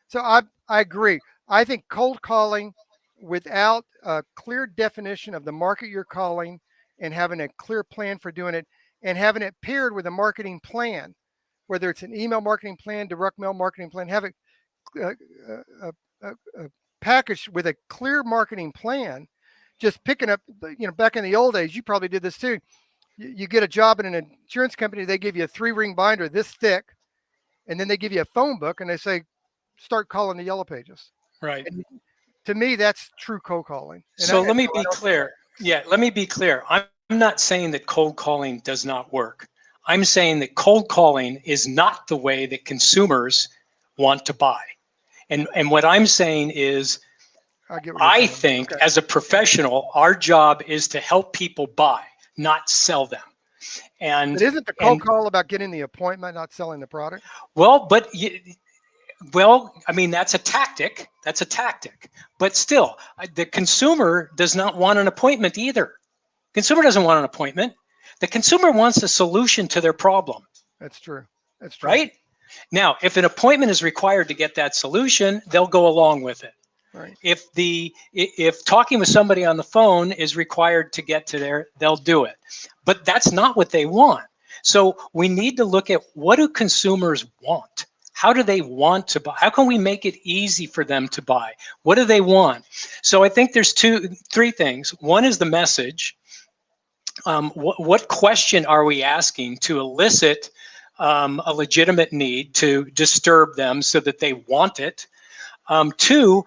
So I agree. I think cold calling without a clear definition of the market you're calling and having a clear plan for doing it and having it paired with a marketing plan, whether it's an email marketing plan, direct mail marketing plan, have it packaged with a clear marketing plan. Just picking up, back in the old days, you probably did this too. You get a job in an insurance company, they give you a 3-ring binder this thick, and then they give you a phone book and they say, start calling the yellow pages. Right. And to me, that's true cold calling. So let me be clear. Yeah, let me be clear. I'm not saying that cold calling does not work. I'm saying that cold calling is not the way that consumers want to buy. And what I'm saying is, I think as a professional, our job is to help people buy, not sell them. But isn't the cold call about getting the appointment, not selling the product? Well, I mean, that's a tactic. That's a tactic. But still, the consumer does not want an appointment either. Consumer doesn't want an appointment. The consumer wants a solution to their problem. That's true. That's true. Right? Now, if an appointment is required to get that solution, they'll go along with it. Right. If talking with somebody on the phone is required to get to there, they'll do it. But that's not what they want. So we need to look at, what do consumers want? How do they want to buy? How can we make it easy for them to buy? What do they want? So I think there's three things. One is the message. What question are we asking to elicit a legitimate need to disturb them so that they want it? Two,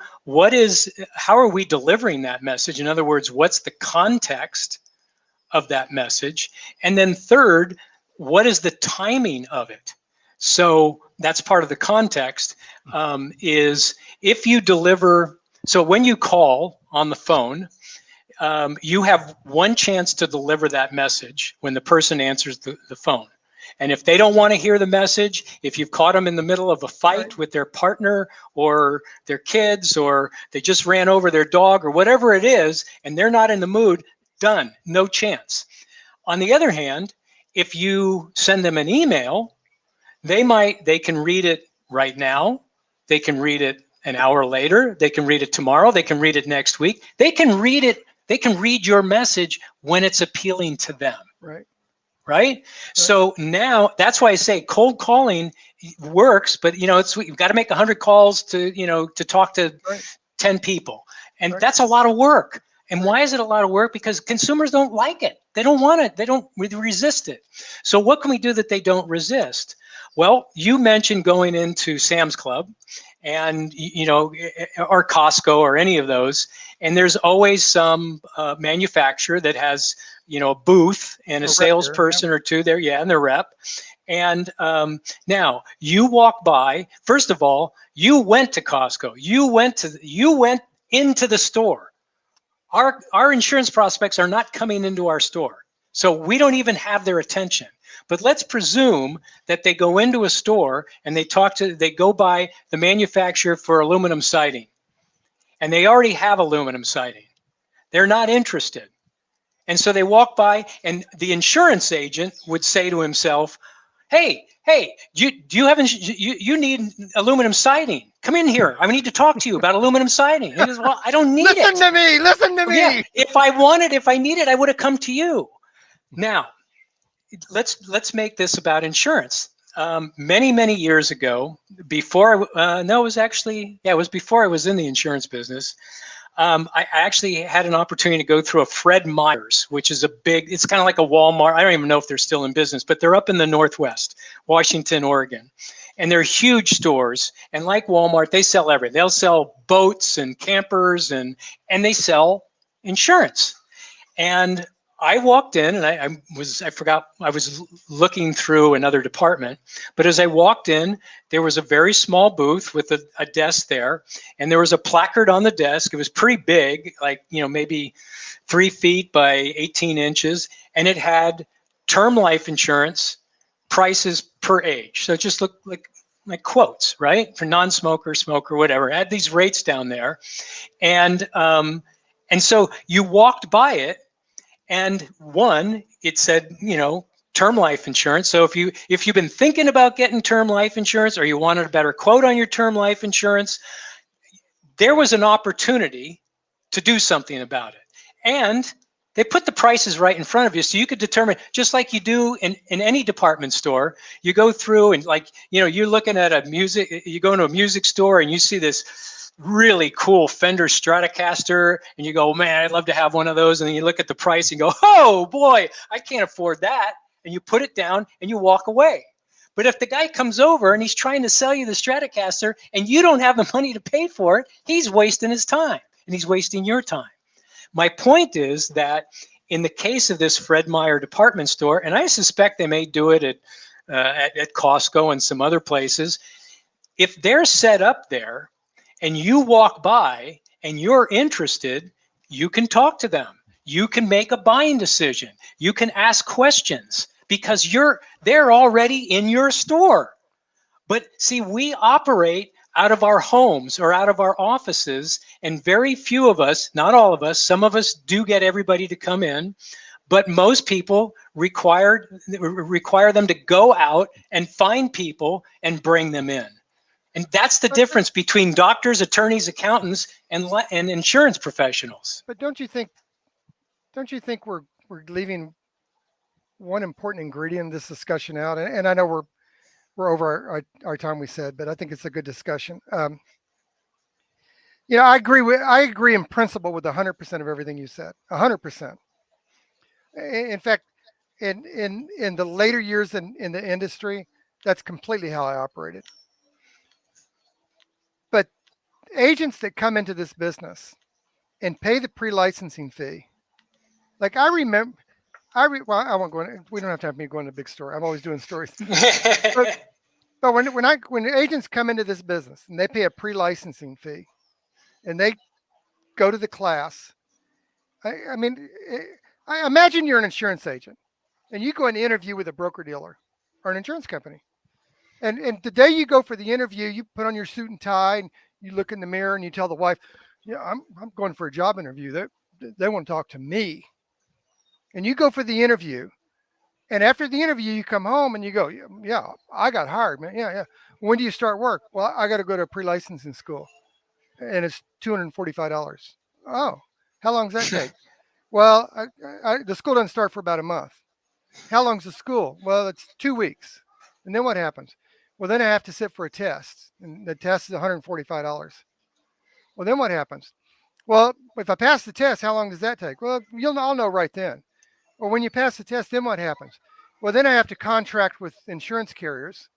how are we delivering that message? In other words, what's the context of that message? And then third, what is the timing of it? So that's part of the context, is if you deliver, so when you call on the phone, you have one chance to deliver that message when the person answers the phone. And if they don't want to hear the message, if you've caught them in the middle of a fight Right. with their partner or their kids, or they just ran over their dog or whatever it is, and they're not in the mood, done, no chance. On the other hand, if you send them an email, they can read it right now. They can read it an hour later. They can read it tomorrow. They can read it next week. They can read your message when it's appealing to them. Right. Right? So now that's why I say cold calling works, but you've got to make 100 calls to talk to Right. 10 people. And Right. that's a lot of work. And why is it a lot of work? Because consumers don't like it. They don't want it. They don't resist it. So what can we do that they don't resist? Well, you mentioned going into Sam's Club and or Costco or any of those, and there's always some manufacturer that has a booth and a salesperson or two there, and their rep. And now you walk by. First of all, you went to Costco. You went into the store. Our insurance prospects are not coming into our store, so we don't even have their attention. But let's presume that they go into a store and they go by the manufacturer for aluminum siding, and they already have aluminum siding. They're not interested. And so they walk by, and the insurance agent would say to himself, hey, do you have you need aluminum siding? Come in here. I need to talk to you about aluminum siding. And he goes, well, I don't need Listen to me. Listen to me. Yeah, if I needed, I would have come to you. Now, let's make this about insurance. Many years ago, before it was before I was in the insurance business. I actually had an opportunity to go through a Fred Meyer's, which is it's kind of like a Walmart. I don't even know if they're still in business, but they're up in the Northwest, Washington, Oregon. And they're huge stores. And like Walmart, they sell everything. They'll sell boats and campers and they sell insurance. And I walked in and I was looking through another department, but as I walked in, there was a very small booth with a desk there, and there was a placard on the desk. It was pretty big, like, maybe 3 feet by 18 inches, and it had term life insurance prices per age. So it just looked like quotes, right? For non-smoker, smoker, whatever. It had these rates down there. And so you walked by it, and it said, term life insurance. So if you've been thinking about getting term life insurance, or you wanted a better quote on your term life insurance, there was an opportunity to do something about it. And they put the prices right in front of you, so you could determine, just like you do in any department store. You go through and, like, you're looking at you go into a music store and you see this really cool Fender Stratocaster, and you go, man, I'd love to have one of those. And then you look at the price and go, oh boy, I can't afford that. And you put it down and you walk away. But if the guy comes over and he's trying to sell you the Stratocaster and you don't have the money to pay for it, he's wasting his time and he's wasting your time. My point is that in the case of this Fred Meyer department store, and I suspect they may do it at Costco and some other places, if they're set up there and you walk by and you're interested, you can talk to them. You can make a buying decision. You can ask questions because they're already in your store. But see, we operate out of our homes or out of our offices, and very few of us, not all of us, some of us do get everybody to come in, but most people require them to go out and find people and bring them in. And that's the difference between doctors, attorneys, accountants, and insurance professionals. But don't you think we're leaving one important ingredient in this discussion out? And I know we're over our time, we said, but I think it's a good discussion. I agree in principle with 100% of everything you said. 100%. In fact, in the later years in the industry, that's completely how I operated. But agents that come into this business and pay the pre-licensing fee, like I remember, I won't go in, we don't have to have me go in a big story. I'm always doing stories. But But when agents come into this business and they pay a pre-licensing fee, and they go to the class, I mean, I imagine you're an insurance agent, and you go and interview with a broker dealer or an insurance company, and the day you go for the interview, you put on your suit and tie, and you look in the mirror, and you tell the wife, "Yeah, I'm going for a job interview. They want to talk to me." And you go for the interview, and after the interview, you come home and you go, "Yeah, I got hired, man. Yeah, yeah. When do you start work?" "Well, I got to go to pre-licensing school, and it's $245. "Oh, how long does that take?" "Well, the school doesn't start for about a month." "How long's the school?" "Well, it's 2 weeks." "And then what happens?" "Well, then I have to sit for a test, and the test is $145. "Well, then what happens?" "Well, if I pass the test, how long does that take?" "Well, I'll know right then." "Well, when you pass the test, then what happens?" "Well, then I have to contract with insurance carriers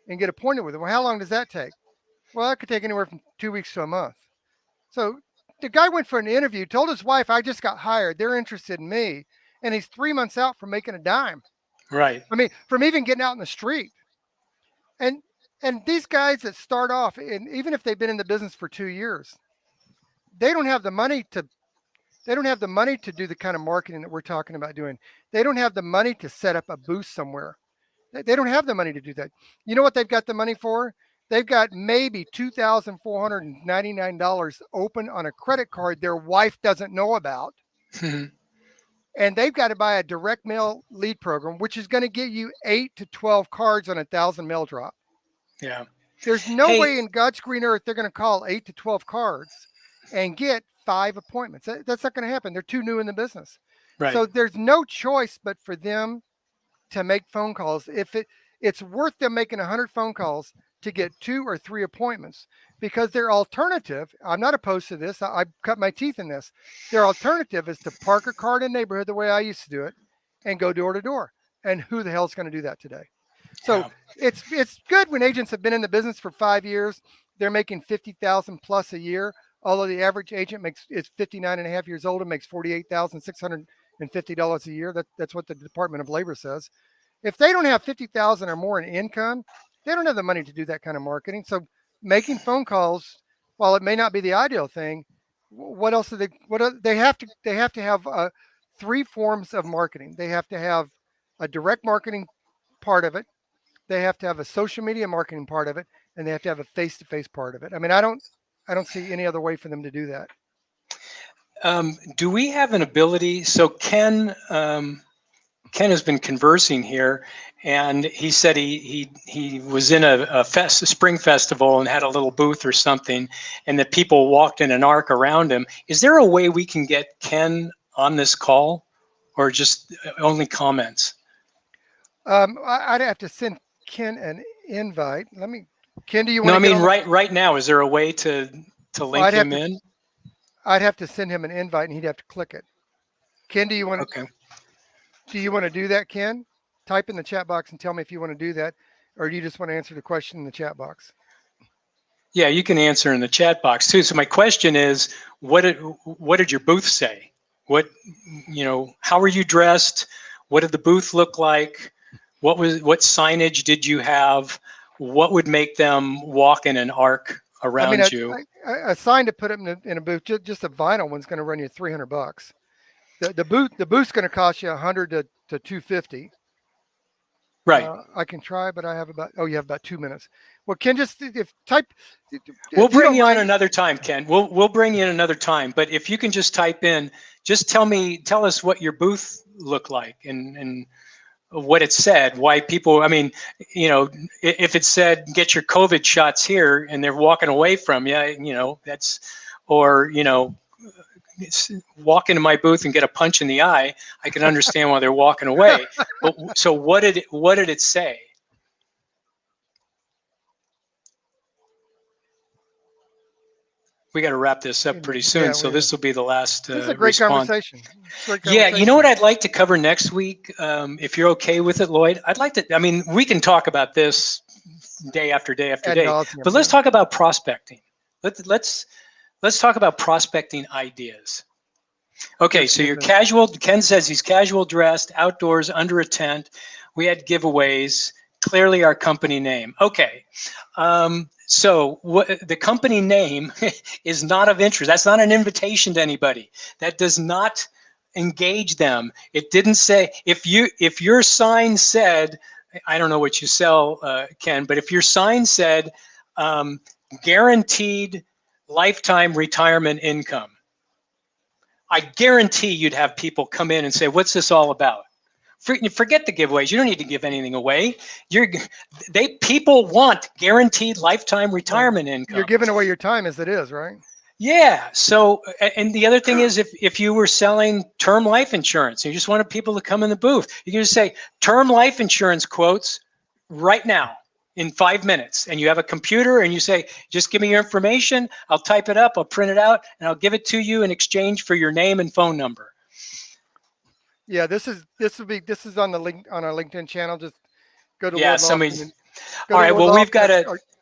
and get appointed with them." "Well, how long does that take?" "Well, that could take anywhere from 2 weeks to a month." So the guy went for an interview, told his wife, "I just got hired. They're interested in me." And he's 3 months out from making a dime. Right. I mean, from even getting out in the street. And these guys that start off, and even if they've been in the business for 2 years, they don't have the money to do the kind of marketing that we're talking about doing. They don't have the money to set up a booth somewhere. They don't have the money to do that. You know what they've got the money for? They've got maybe $2,499 open on a credit card their wife doesn't know about. And they've got to buy a direct mail lead program, which is going to get you 8 to 12 cards on 1,000 mail drop. Yeah. There's no Hey, way in God's green earth they're going to call 8 to 12 cards and get 5 appointments. That's not going to happen. They're too new in the business. right. So there's no choice but for them to make phone calls. If it's worth them making 100 phone calls to get 2 or 3 appointments, because their alternative, I'm not opposed to this. I cut my teeth in this. Their alternative is to park a car in a neighborhood the way I used to do it and go door to door. And who the hell's going to do that today? So Yeah. it's good when agents have been in the business for 5 years. They're making 50,000 plus a year. Although the average agent is 59 and a half years old and makes $48,650 a year. That's what the Department of Labor says. If they don't have 50,000 or more in income, they don't have the money to do that kind of marketing. So making phone calls, while it may not be the ideal thing, what else do they? They have to have 3 forms of marketing. They have to have a direct marketing part of it. They have to have a social media marketing part of it, and they have to have a face-to-face part of it. I mean, I don't see any other way for them to do that. Do we have an ability? So Ken has been conversing here, and he said he was in a spring festival and had a little booth or something, and that people walked in an arc around him. Is there a way we can get Ken on this call, or just only comments? I'd have to send Ken an invite. Ken, do you want No, I to get mean on right now. Is there a way to link him in? I'd have to send him an invite, and he'd have to click it. Ken, do you want Okay. to do that, Ken? Type in the chat box and tell me if you want to do that, or do you just want to answer the question in the chat box? Yeah, you can answer in the chat box too. So my question is, what did your booth say? How were you dressed? What did the booth look like? What signage did you have? What would make them walk in an arc around you? A sign to put up in a booth, just a vinyl one's going to run you $300. The booth's going to cost you $100 to $250. Right. I can try, but you have about 2 minutes. Well, Ken, just type. We'll bring you on another time, Ken. We'll bring you in another time. But if you can just type in, just tell us what your booth looked like and what it said, why people, I mean, if it said, get your COVID shots here and they're walking away from you, or walk into my booth and get a punch in the eye, I can understand why they're walking away. But so what did it say? We got to wrap this up pretty soon, Yeah, so this will be the last This is a great response. conversation. Yeah, you know what I'd like to cover next week, if you're okay with it, Lloyd? I'd like to. I mean, we can talk about this day after day after day, but let's talk about prospecting. Let's talk about prospecting ideas. Okay, so you're casual. Ken says he's casual dressed, outdoors, under a tent. We had giveaways. clearly our company name. Okay. So the company name is not of interest. That's not an invitation to anybody. That does not engage them. It didn't say, if your sign said, I don't know what you sell, Ken, but if your sign said guaranteed lifetime retirement income, I guarantee you'd have people come in and say, what's this all about? Forget the giveaways. You don't need to give anything away. People want guaranteed lifetime retirement income. You're giving away your time as it is, right? Yeah. So, and the other thing is, if you were selling term life insurance, and you just wanted people to come in the booth, you can just say term life insurance quotes right now in 5 minutes, and you have a computer, and you say, just give me your information. I'll type it up, I'll print it out, and I'll give it to you in exchange for your name and phone number. Yeah, this is on the link on our LinkedIn channel. Just go to Yeah, Ward somebody. Lawson All right. Well, we've got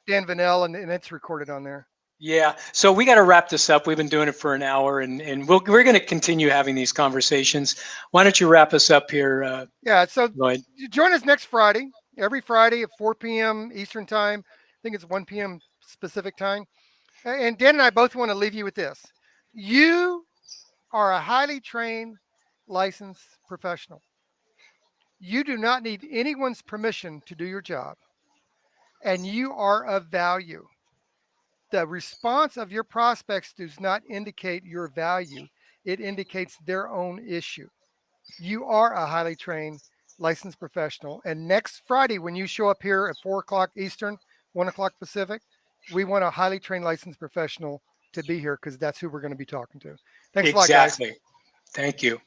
Dan Vanel, and it's recorded on there. Yeah. So we got to wrap this up. We've been doing it for an hour, and we're going to continue having these conversations. Why don't you wrap us up here? Yeah. So Lloyd? Join us next Friday. Every Friday at 4 p.m. Eastern time. I think it's 1 p.m. Pacific time. And Dan and I both want to leave you with this: you are a highly trained, licensed professional. You do not need anyone's permission to do your job, and you are of value. The response of your prospects does not indicate your value, it indicates their own issue. You are a highly trained, licensed professional. And next Friday, when you show up here at 4 o'clock Eastern, 1 o'clock Pacific, we want a highly trained, licensed professional to be here because that's who we're going to be talking to. Thanks a lot, guys. Exactly. Thank you.